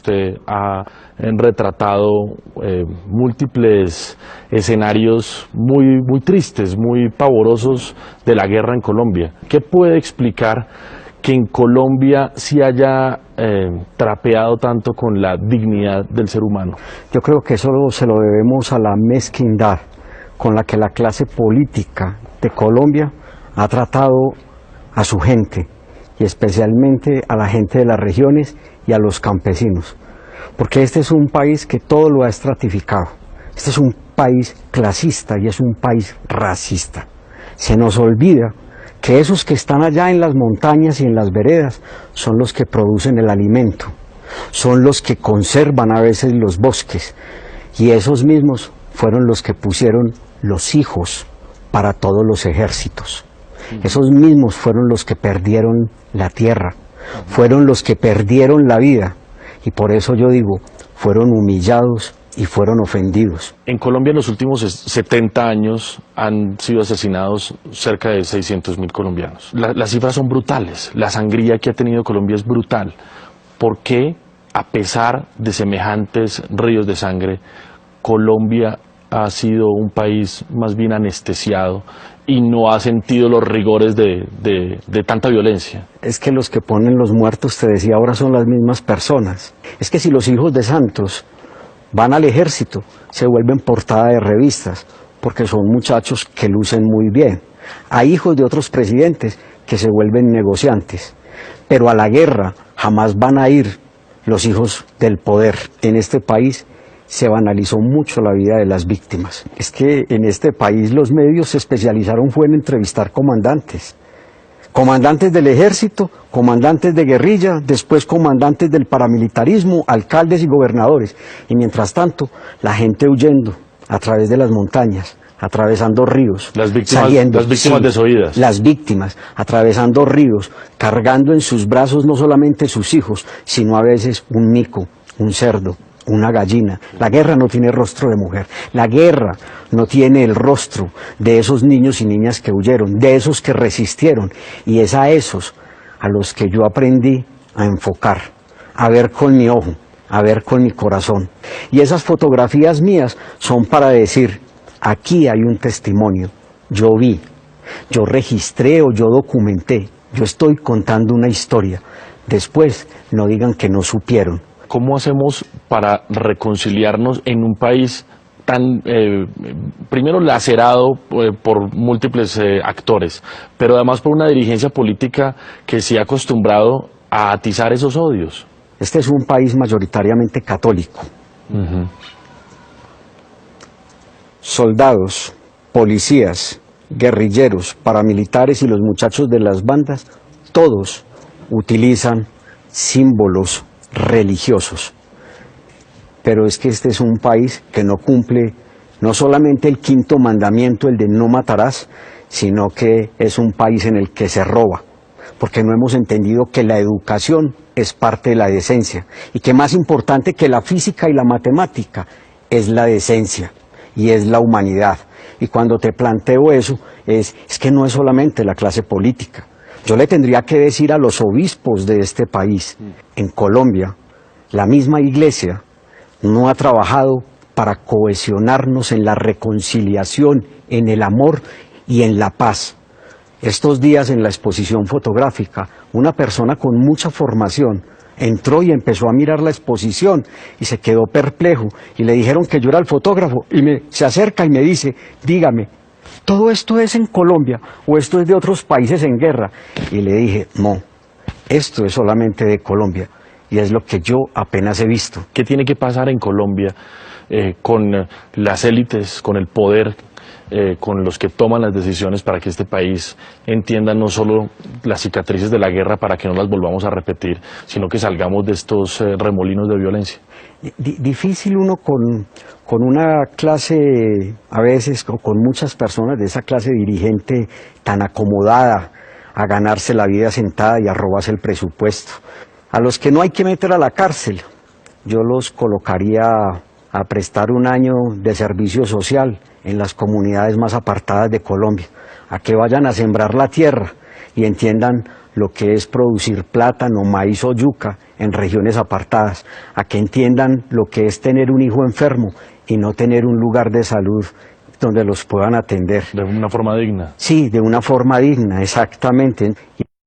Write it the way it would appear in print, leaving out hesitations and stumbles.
Usted ha retratado múltiples escenarios muy tristes, muy pavorosos de la guerra en Colombia. ¿Qué puede explicar que en Colombia sí haya trapeado tanto con la dignidad del ser humano? Yo creo que eso se lo debemos a la mezquindad con la que la clase política de Colombia ha tratado a su gente, y especialmente a la gente de las regiones y a los campesinos, porque este es un país que todo lo ha estratificado. Este es un país clasista y es un país racista. Se nos olvida que esos que están allá en las montañas y en las veredas son los que producen el alimento, son los que conservan a veces los bosques, y esos mismos fueron los que pusieron los hijos para todos los ejércitos. Esos mismos fueron los que perdieron la tierra, fueron los que perdieron la vida, y por eso yo digo, fueron humillados y fueron ofendidos. En Colombia en los últimos 70 años han sido asesinados cerca de 600.000 colombianos. Las cifras son brutales, la sangría que ha tenido Colombia es brutal. ¿Por qué, a pesar de semejantes ríos de sangre, Colombia ha sido un país más bien anestesiado y no ha sentido los rigores de tanta violencia? Es que los que ponen los muertos, te decía, ahora son las mismas personas. Es que si los hijos de Santos van al ejército, se vuelven portada de revistas, porque son muchachos que lucen muy bien. Hay hijos de otros presidentes que se vuelven negociantes, pero a la guerra jamás van a ir los hijos del poder. En este país se banalizó mucho la vida de las víctimas. Es que en este país los medios se especializaron fue en entrevistar comandantes. Comandantes del ejército, comandantes de guerrilla, después comandantes del paramilitarismo, alcaldes y gobernadores. Y mientras tanto, la gente huyendo a través de las montañas, atravesando ríos, las víctimas desoídas. Las víctimas, atravesando ríos, cargando en sus brazos no solamente sus hijos, sino a veces un mico, un cerdo, una gallina. La guerra no tiene rostro de mujer, la guerra no tiene el rostro de esos niños y niñas que huyeron, de esos que resistieron, y es a esos a los que yo aprendí a enfocar, a ver con mi ojo, a ver con mi corazón. Y esas fotografías mías son para decir, aquí hay un testimonio, yo vi, yo registré o yo documenté, yo estoy contando una historia. Después no digan que no supieron. ¿Cómo hacemos para reconciliarnos en un país tan, primero lacerado por múltiples actores, pero además por una dirigencia política que se ha acostumbrado a atizar esos odios? Este es un país mayoritariamente católico. Soldados, policías, guerrilleros, paramilitares y los muchachos de las bandas, todos utilizan símbolos religiosos. Pero es que este es un país que no cumple no solamente el quinto mandamiento, el de no matarás, sino que es un país en el que se roba, porque no hemos entendido que la educación es parte de la decencia, y que más importante que la física y la matemática es la decencia y es la humanidad. Y cuando te planteo eso, es que no es solamente la clase política. Yo le tendría que decir a los obispos de este país, en Colombia, la misma iglesia no ha trabajado para cohesionarnos en la reconciliación, en el amor y en la paz. Estos días en la exposición fotográfica, una persona con mucha formación entró y empezó a mirar la exposición y se quedó perplejo, y le dijeron que yo era el fotógrafo, y se acerca y me dice, dígame, ¿todo esto es en Colombia o esto es de otros países en guerra? Y le dije, no, esto es solamente de Colombia, y es lo que yo apenas he visto. ¿Qué tiene que pasar en Colombia con las élites, con el poder, con los que toman las decisiones para que este país entienda no solo las cicatrices de la guerra para que no las volvamos a repetir, sino que salgamos de estos remolinos de violencia? Difícil uno con una clase, a veces con muchas personas de esa clase dirigente tan acomodada a ganarse la vida sentada y a robarse el presupuesto. A los que no hay que meter a la cárcel, yo los colocaría a prestar un año de servicio social en las comunidades más apartadas de Colombia, a que vayan a sembrar la tierra y entiendan lo que es producir plátano, maíz o yuca en regiones apartadas, a que entiendan lo que es tener un hijo enfermo y no tener un lugar de salud donde los puedan atender. De una forma digna. Sí, de una forma digna, exactamente.